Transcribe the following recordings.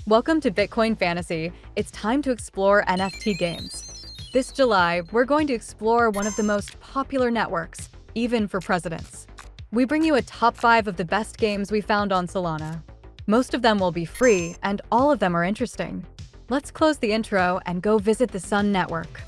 Welcome to Bitcoin Fantasy. It's time to explore NFT games. This July, we're going to explore one of the most popular networks, even for presidents. We bring you a top 5 of the best games we found on Solana. Most of them will be free, and all of them are interesting. Let's close the intro and go visit the Sun Network.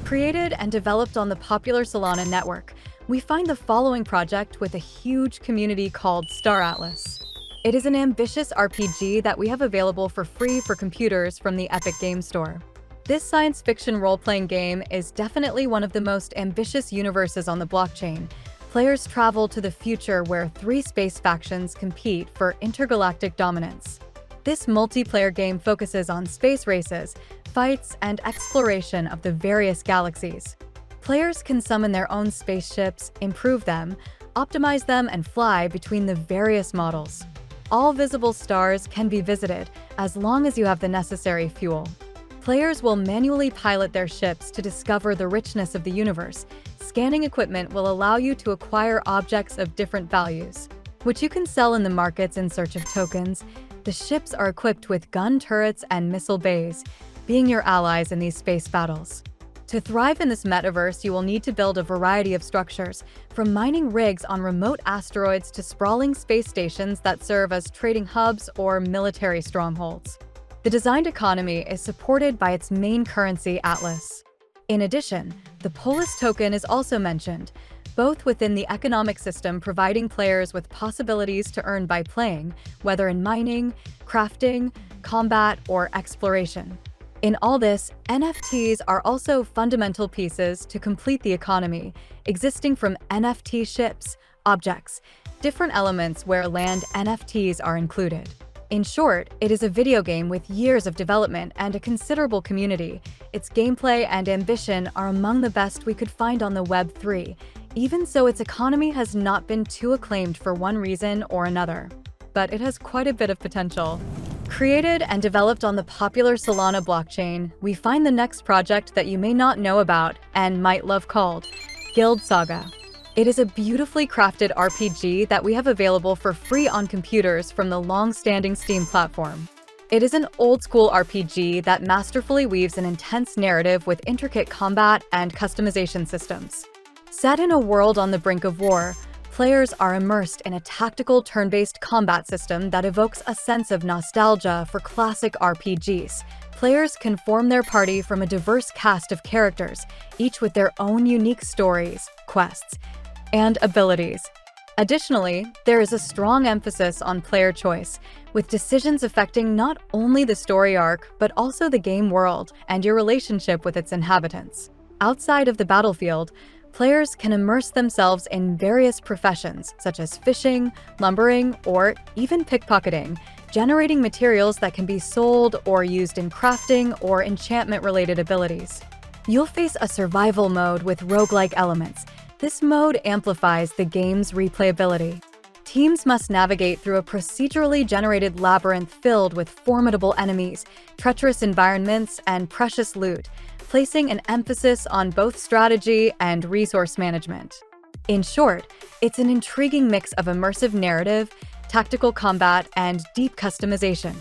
Created and developed on the popular Solana network, we find the following project with a huge community called Star Atlas. It is an ambitious RPG that we have available for free for computers from the Epic Game Store. This science fiction role-playing game is definitely one of the most ambitious universes on the blockchain. Players travel to the future where 3 space factions compete for intergalactic dominance. This multiplayer game focuses on space races, fights, and exploration of the various galaxies. Players can summon their own spaceships, improve them, optimize them, and fly between the various models. All visible stars can be visited as long as you have the necessary fuel. Players will manually pilot their ships to discover the richness of the universe. Scanning equipment will allow you to acquire objects of different values, which you can sell in the markets in search of tokens. The ships are equipped with gun turrets and missile bays, being your allies in these space battles. To thrive in this metaverse, you will need to build a variety of structures, from mining rigs on remote asteroids to sprawling space stations that serve as trading hubs or military strongholds. The designed economy is supported by its main currency, Atlas. In addition, the Polis token is also mentioned, both within the economic system, providing players with possibilities to earn by playing, whether in mining, crafting, combat, or exploration. In all this, NFTs are also fundamental pieces to complete the economy, existing from NFT ships, objects, different elements where land NFTs are included. In short, it is a video game with years of development and a considerable community. Its gameplay and ambition are among the best we could find on the Web3, even so its economy has not been too acclaimed for one reason or another. But it has quite a bit of potential. Created and developed on the popular Solana blockchain, we find the next project that you may not know about and might love called Guild Saga. It is a beautifully crafted RPG that we have available for free on computers from the long-standing Steam platform. It is an old-school RPG that masterfully weaves an intense narrative with intricate combat and customization systems. Set in a world on the brink of war, players are immersed in a tactical turn-based combat system that evokes a sense of nostalgia for classic RPGs. Players can form their party from a diverse cast of characters, each with their own unique stories, quests, and abilities. Additionally, there is a strong emphasis on player choice, with decisions affecting not only the story arc, but also the game world and your relationship with its inhabitants. Outside of the battlefield, players can immerse themselves in various professions, such as fishing, lumbering, or even pickpocketing, generating materials that can be sold or used in crafting or enchantment-related abilities. You'll face a survival mode with roguelike elements. This mode amplifies the game's replayability. Teams must navigate through a procedurally generated labyrinth filled with formidable enemies, treacherous environments, and precious loot, placing an emphasis on both strategy and resource management. In short, it's an intriguing mix of immersive narrative, tactical combat, and deep customization.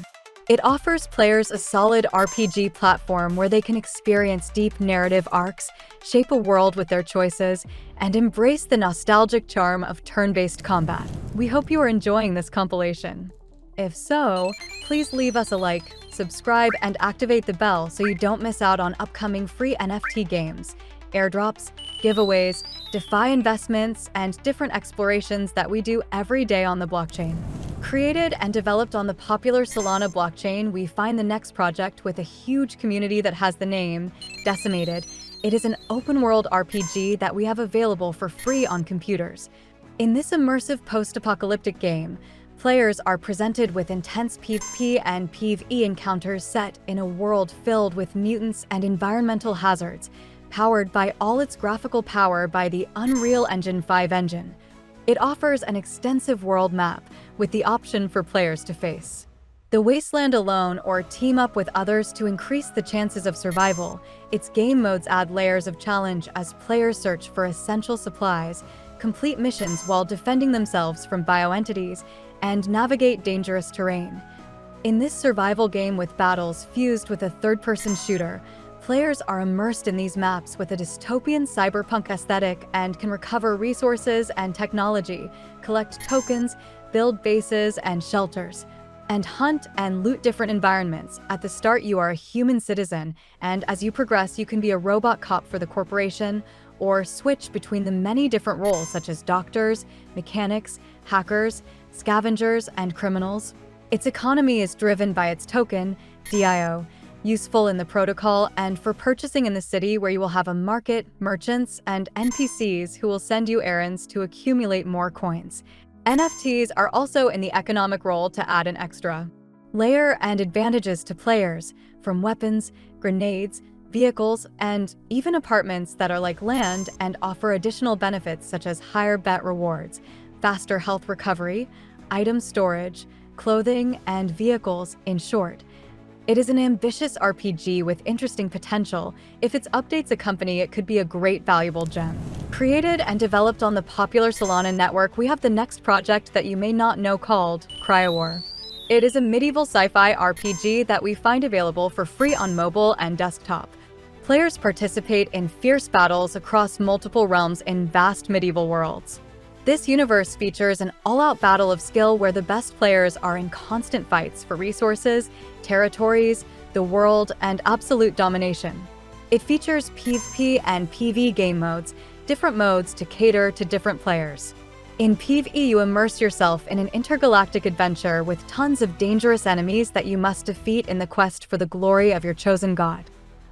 It offers players a solid RPG platform where they can experience deep narrative arcs, shape a world with their choices, and embrace the nostalgic charm of turn-based combat. We hope you are enjoying this compilation. If so, please leave us a like, subscribe, and activate the bell so you don't miss out on upcoming free NFT games, airdrops, giveaways, DeFi investments, and different explorations that we do every day on the blockchain. Created and developed on the popular Solana blockchain, we find the next project with a huge community that has the name Decimated. It is an open-world RPG that we have available for free on computers. In this immersive post-apocalyptic game, players are presented with intense PvP and PvE encounters set in a world filled with mutants and environmental hazards, powered by all its graphical power by the Unreal Engine 5 engine. It offers an extensive world map with the option for players to face the wasteland alone or team up with others to increase the chances of survival. Its game modes add layers of challenge as players search for essential supplies, complete missions while defending themselves from bioentities, and navigate dangerous terrain. In this survival game with battles fused with a third-person shooter, players are immersed in these maps with a dystopian cyberpunk aesthetic and can recover resources and technology, collect tokens, build bases and shelters, and hunt and loot different environments. At the start, you are a human citizen, and as you progress, you can be a robot cop for the corporation or switch between the many different roles such as doctors, mechanics, hackers, scavengers, and criminals. Its economy is driven by its token, DIO, useful in the protocol and for purchasing in the city where you will have a market, merchants, and NPCs who will send you errands to accumulate more coins. NFTs are also in the economic role to add an extra layer and advantages to players, from weapons, grenades, vehicles, and even apartments that are like land and offer additional benefits such as higher bet rewards, faster health recovery, item storage, clothing, and vehicles. In short, it is an ambitious RPG with interesting potential. If its updates accompany, it could be a great valuable gem. Created and developed on the popular Solana network, we have the next project that you may not know called Cryowar. It is a medieval sci-fi RPG that we find available for free on mobile and desktop. Players participate in fierce battles across multiple realms in vast medieval worlds. This universe features an all-out battle of skill where the best players are in constant fights for resources, territories, the world, and absolute domination. It features PvP and PvE game modes, different modes to cater to different players. In PvE, you immerse yourself in an intergalactic adventure with tons of dangerous enemies that you must defeat in the quest for the glory of your chosen god.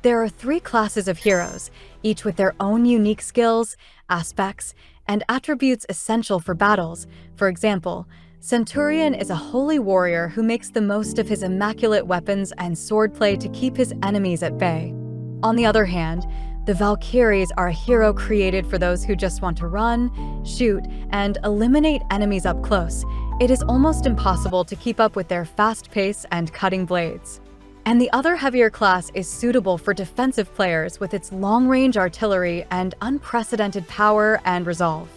There are 3 classes of heroes, each with their own unique skills, aspects, and attributes essential for battles. For example, Centurion is a holy warrior who makes the most of his immaculate weapons and swordplay to keep his enemies at bay. On the other hand, the Valkyries are a hero created for those who just want to run, shoot, and eliminate enemies up close. It is almost impossible to keep up with their fast pace and cutting blades. And the other heavier class is suitable for defensive players with its long-range artillery and unprecedented power and resolve.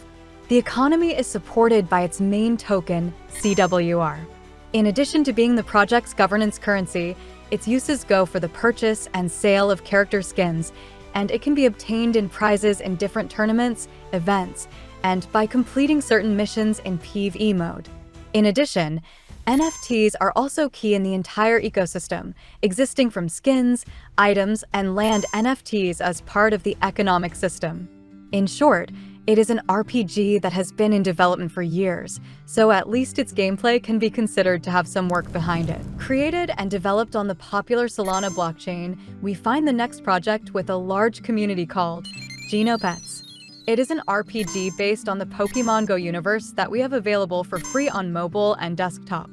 The economy is supported by its main token, CWR. In addition to being the project's governance currency, its uses go for the purchase and sale of character skins, and it can be obtained in prizes in different tournaments, events, and by completing certain missions in PvE mode. In addition, NFTs are also key in the entire ecosystem, existing from skins, items, and land NFTs as part of the economic system. In short, it is an RPG that has been in development for years, so at least its gameplay can be considered to have some work behind it. Created and developed on the popular Solana blockchain, we find the next project with a large community called Genopets. It is an RPG based on the Pokemon Go universe that we have available for free on mobile and desktop.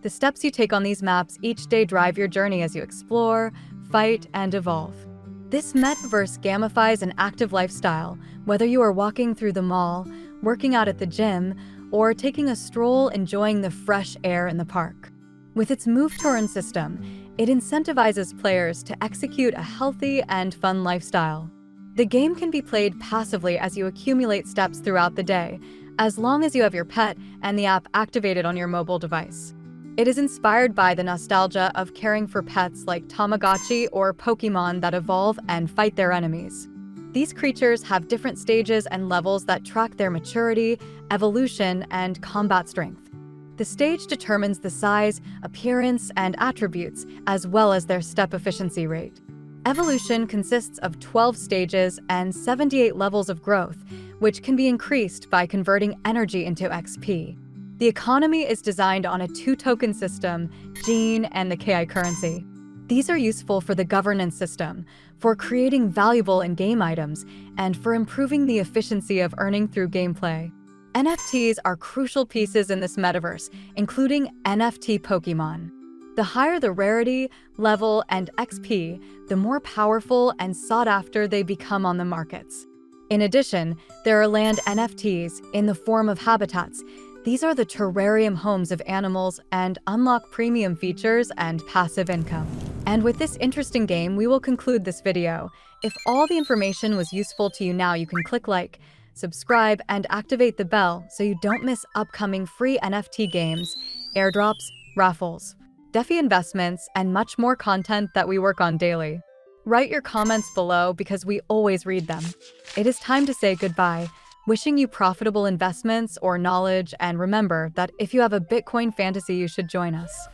The steps you take on these maps each day drive your journey as you explore, fight, and evolve. This metaverse gamifies an active lifestyle, whether you are walking through the mall, working out at the gym, or taking a stroll enjoying the fresh air in the park. With its move-to-earn system, it incentivizes players to execute a healthy and fun lifestyle. The game can be played passively as you accumulate steps throughout the day, as long as you have your pet and the app activated on your mobile device. It is inspired by the nostalgia of caring for pets like Tamagotchi or Pokemon that evolve and fight their enemies. These creatures have different stages and levels that track their maturity, evolution, and combat strength. The stage determines the size, appearance, and attributes, as well as their step efficiency rate. Evolution consists of 12 stages and 78 levels of growth, which can be increased by converting energy into XP. The economy is designed on a 2-token system, Gene and the KI currency. These are useful for the governance system, for creating valuable in-game items, and for improving the efficiency of earning through gameplay. NFTs are crucial pieces in this metaverse, including NFT Pokemon. The higher the rarity, level, and XP, the more powerful and sought after they become on the markets. In addition, there are land NFTs in the form of habitats. These are the terrarium homes of animals and unlock premium features and passive income. And with this interesting game, we will conclude this video. If all the information was useful to you now, you can click like, subscribe, and activate the bell so you don't miss upcoming free NFT games, airdrops, raffles. DeFi investments, and much more content that we work on daily. Write your comments below because we always read them. It is time to say goodbye, wishing you profitable investments or knowledge, and remember that if you have a Bitcoin fantasy, you should join us.